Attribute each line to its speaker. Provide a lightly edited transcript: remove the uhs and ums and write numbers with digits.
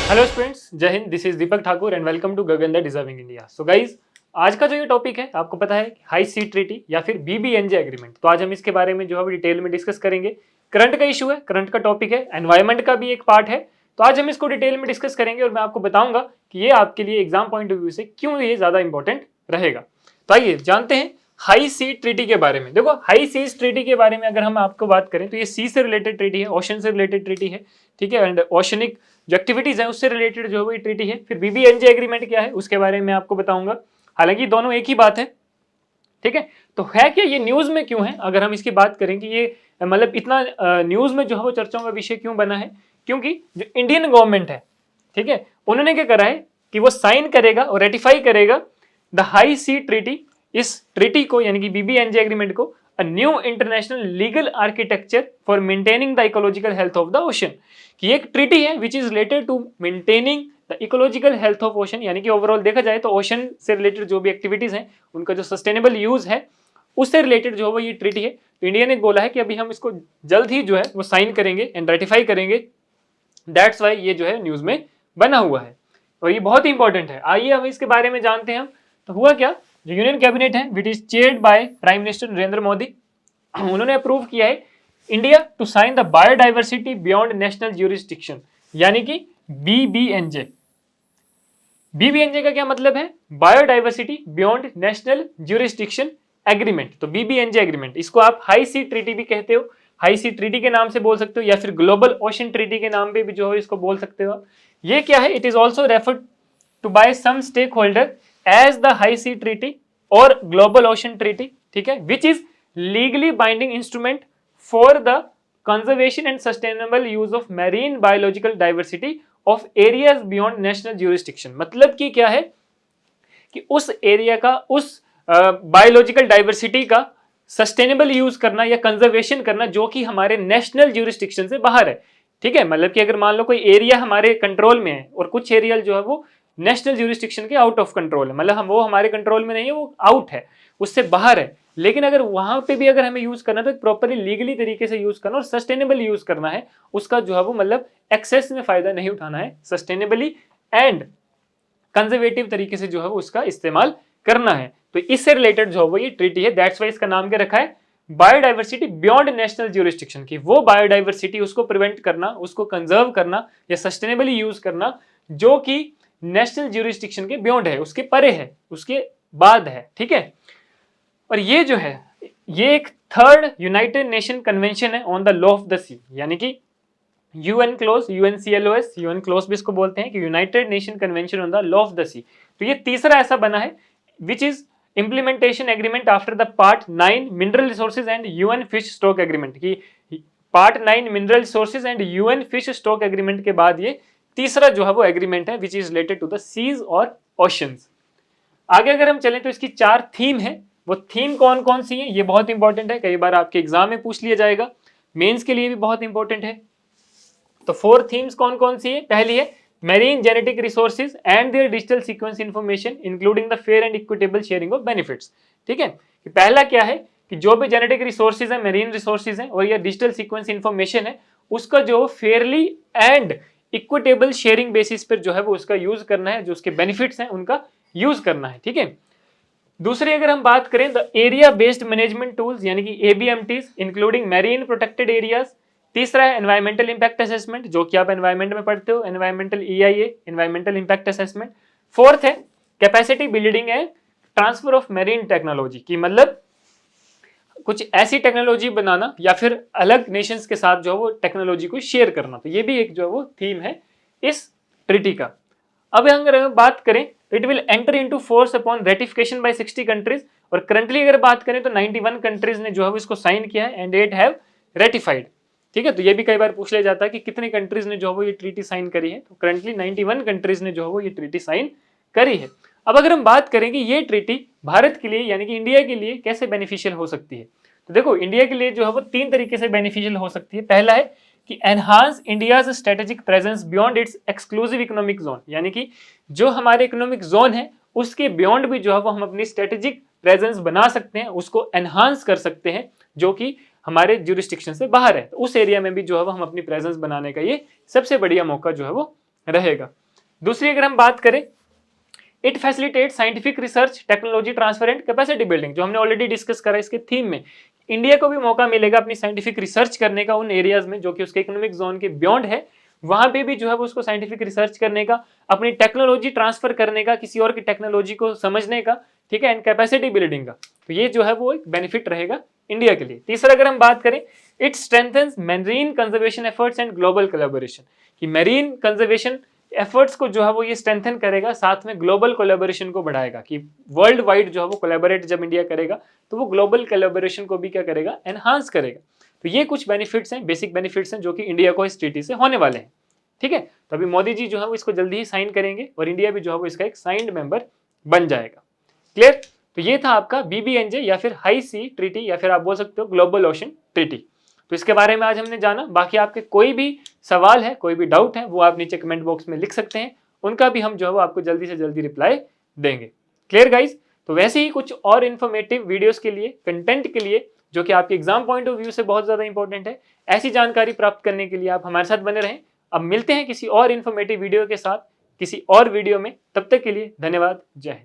Speaker 1: Hello students, जय हिंद। This is Deepak Thakur and welcome to Gagan the deserving India. So guys, आज का जो ये टॉपिक है आपको पता है, हाई सी ट्रीटी या फिर बीबीएनजे एग्रीमेंट। तो आज हम इसके बारे में जो है डिटेल में डिस्कस करेंगे। करंट का इशू है, करंट का टॉपिक है, एनवायरमेंट का भी एक पार्ट है। तो आज हम इसको डिटेल में डिस्कस करेंगे और मैं आपको बताऊंगा कि ये आपके लिए एग्जाम पॉइंट ऑफ व्यू से क्यों ये ज्यादा इंपॉर्टेंट रहेगा। तो आइए जानते हैं हाई सी ट्रीटी के बारे में। देखो, हाई सीज ट्रीटी के बारे में अगर हम आपको बात करें तो ये सी से रिलेटेड ट्रीटी है, ओशन से रिलेटेड ट्रीटी है, ठीक है। एंड ओशनिक जो एक्टिविटीज है उससे रिलेटेड जो है वो ट्रीटी है। फिर बीबीएनजे एग्रीमेंट क्या है उसके बारे में आपको बताऊंगा। हालांकि दोनों एक ही बात है, ठीक है। तो है क्या, ये न्यूज में क्यों है, अगर हम इसकी बात करें कि ये मतलब इतना न्यूज में जो है वो चर्चाओं का विषय क्यों बना है, क्योंकि जो इंडियन गवर्नमेंट है, ठीक है, उन्होंने क्या करा है कि वो साइन करेगा और रेटिफाई करेगा द हाई सी ट्रीटी। इस ट्रीटी को यानी कि बीबीएनजे एग्रीमेंट को a new international legal architecture for maintaining the ecological health of the ocean. कि एक ट्रीटी है which is related to maintaining the ecological health of ocean, यानी कि ओवरऑल देखा जाए तो ओशन से रिलेटेड जो भी एक्टिविटीज हैं उनका जो सस्टेनेबल यूज है उससे रिलेटेड जो है वो ये ट्रीटी है। तो इंडिया ने बोला है कि अभी हम इसको जल्द ही जो है वो साइन करेंगे एंड रेटिफाई करेंगे। दैट्स वाई ये जो है न्यूज में बना हुआ है और ये बहुत ही इंपॉर्टेंट है। आइए हम इसके बारे में जानते हैं। तो हुआ क्या, जो यूनियन कैबिनेट है which is chaired by prime minister Narendra Modi, उन्होंने अप्रूव किया है India to sign the biodiversity beyond national jurisdiction, यानी कि बीबीएनजे। बीबीएनजे का क्या मतलब है, biodiversity beyond national jurisdiction agreement. तो बीबीएनजे एग्रीमेंट, इसको आप हाई सी ट्रीटी भी कहते हो, हाई सी ट्रीटी के नाम से बोल सकते हो, या फिर ग्लोबल ओशन ट्रीटी के नाम पे भी जो है इसको बोल सकते हो। ये क्या है, it is also referred to by some stakeholder as the high sea treaty और ग्लोबल ओशन ट्रीटी, ठीक है, which is legally binding instrument for the conservation and sustainable use of marine biological diversity of areas beyond national jurisdiction. मतलब कि क्या है कि उस area का, उस बायोलॉजिकल डाइवर्सिटी का सस्टेनेबल यूज करना या कंजर्वेशन करना जो कि हमारे नेशनल ज्यूरिस्डिक्शन से बाहर है, ठीक है। मतलब कि अगर मान लो कोई एरिया हमारे कंट्रोल में है और कुछ एरिया जो है वो नेशनल ज्यूरिस्डिक्शन के आउट ऑफ कंट्रोल है, मतलब हम वो हमारे कंट्रोल में नहीं है, वो आउट है, उससे बाहर है, लेकिन अगर वहां पे भी अगर हमें यूज करना है तो प्रॉपरली लीगली तरीके से यूज करना और सस्टेनेबल यूज करना है उसका, जो है वो मतलब एक्सेस में फायदा नहीं उठाना है, सस्टेनेबली एंड कंजर्वेटिव तरीके से जो है वो उसका इस्तेमाल करना है। तो इससे रिलेटेड जो है वो ये ट्रीटी है। दैट्स वाई इसका नाम क्या रखा है, बायोडाइवर्सिटी बियॉन्ड नेशनल ज्यूरिस्डिक्शन। की वो बायोडाइवर्सिटी उसको प्रिवेंट करना, उसको कंजर्व करना या सस्टेनेबली यूज करना जो कि नेशनल ज्यूरिस्डिक्शन के बियॉन्ड है, उसके परे है, उसके बाद है, ठीक है। और ये जो है ये एक थर्ड यूनाइटेड नेशन कन्वेंशन है on the law of the sea, यानी कि UNCLOS, UNCLOS, UNCLOS भी इसको बोलते हैं कि united nation convention on the law of the sea. तो ये तीसरा ऐसा बना है which is implementation agreement after the part 9 mineral resources and UN fish stock agreement. की part 9 mineral resources and UN fish stock agreement के बाद ये तीसरा जो है वो एग्रीमेंट है which is related to the seas और ओशंस। आगे अगर हम चलें तो इसकी 4 थीम है। वो थीम कौन कौन सी है, ये बहुत इंपॉर्टेंट है, कई बार आपके एग्जाम में पूछ लिया जाएगा, मेंस के लिए भी बहुत इंपॉर्टेंट है। तो 4 थीम्स कौन कौन सी है, पहली है marine genetic resources and there digital sequence information including the fair and equitable sharing of benefits, ठीक है। कि पहला क्या है कि जो भी जेनेटिक रिसोर्सेज है, मैरीन रिसोर्सेज है और ये डिजिटल सीक्वेंस इंफॉर्मेशन है, उसका जो Fairlie and equitable sharing basis पर जो है वो उसका यूज करना है, जो उसके बेनिफिट्स हैं उनका यूज करना है, ठीक है। दूसरी अगर हम बात करें the area based management tools यानी कि एबीएमटीज इंक्लूडिंग मैरीन प्रोटेक्टेड एरियाज। तीसरा है एनवायरमेंटल इंपैक्ट असेसमेंट, जो कि आप एनवायरमेंट में पढ़ते हो, environmental EIA, environmental impact assessment. Fourth है capacity building and transfer of marine technology, की मतलब कुछ ऐसी टेक्नोलॉजी बनाना या फिर अलग नेशंस के साथ जो है वो टेक्नोलॉजी को शेयर करना। तो ये भी एक जो है वो थीम है इस ट्रीटी का। अब अगर हम बात करें तो it will enter into force upon ratification by 60 countries, और करंटली अगर बात करें तो 91 कंट्रीज ने जो है इसको साइन किया है एंड 8 हैव रेटिफाइड, ठीक है। तो ये भी कई बार पूछ लिया जाता है कि कितने कंट्रीज ने जो है वो ये ट्रीटी साइन करी है, तो करंटली 91 कंट्रीज ने जो है वो ये ट्रीटी साइन करी है। अब अगर हम बात करें कि ये ट्रीटी भारत के लिए यानी कि इंडिया के लिए कैसे बेनिफिशियल हो सकती है, तो देखो इंडिया के लिए जो है वो 3 तरीके से बेनिफिशियल हो सकती है। पहला है कि enhance India's strategic presence beyond it's exclusive economic zone, यानी कि जो हमारे इकोनॉमिक जोन है उसके बियॉन्ड भी जो है वो हम अपनी स्ट्रेटेजिक प्रेजेंस बना सकते हैं, उसको एनहांस कर सकते हैं, जो कि हमारे ज्यूरिस्डिक्शन से बाहर है। तो उस एरिया में भी जो है वो हम अपनी प्रेजेंस बनाने का ये सबसे बढ़िया मौका जो है वो रहेगा। दूसरी अगर हम बात करें, it facilitate scientific research, technology transfer and capacity building, जो हमने ऑलरेडी डिस्कस करा इसके थीम में। इंडिया को भी मौका मिलेगा अपनी साइंटिफिक रिसर्च करने का उन एरियाज में जो कि उसके इकोनॉमिक जोन के बियॉन्ड है, वहां पे भी जो है वो उसको साइंटिफिक रिसर्च करने का, अपनी टेक्नोलॉजी ट्रांसफर करने का, किसी और की टेक्नोलॉजी को समझने का, ठीक है, एंड कैपेसिटी बिल्डिंग का। तो ये जो है वो एक बेनिफिट रहेगा इंडिया के लिए। तीसरा अगर हम बात करें, it strengthens marine conservation efforts and global collaboration, कि मैरीन कंजर्वेशन एफर्ट्स को जो है वो ये स्ट्रेंथन करेगा, साथ में ग्लोबल कोलैबोरेशन को बढ़ाएगा, कि वर्ल्ड वाइड जो है वो कोलैबोरेट जब इंडिया करेगा तो वो ग्लोबल कोलैबोरेशन को भी क्या करेगा, एनहांस करेगा। तो ये कुछ बेनिफिट्स हैं, बेसिक बेनिफिट्स हैं जो कि इंडिया को इस ट्रीटी से होने वाले हैं। ठीक है, तो अभी मोदी जी जो है वो इसको जल्दी ही साइन करेंगे और इंडिया भी जो है वो इसका एक साइंड मेंबर बन जाएगा। क्लियर? तो ये था आपका बीबीएनजे या फिर हाई सी ट्रीटी, या फिर आप बोल सकते हो ग्लोबल ओशन ट्रीटी। तो इसके बारे में आज हमने जाना। बाकी आपके कोई भी सवाल है, कोई भी डाउट है, वो आप नीचे कमेंट बॉक्स में लिख सकते हैं, उनका भी हम जो है वो आपको जल्दी से जल्दी रिप्लाई देंगे। Clear guys? तो वैसे ही कुछ और इन्फॉर्मेटिव वीडियोस के लिए, कंटेंट के लिए, जो कि आपके एग्जाम पॉइंट ऑफ व्यू से बहुत ज्यादा इंपॉर्टेंट है, ऐसी जानकारी प्राप्त करने के लिए आप हमारे साथ बने रहें। अब मिलते हैं किसी और इन्फॉर्मेटिव वीडियो के साथ किसी और वीडियो में, तब तक के लिए धन्यवाद, जय हिंद।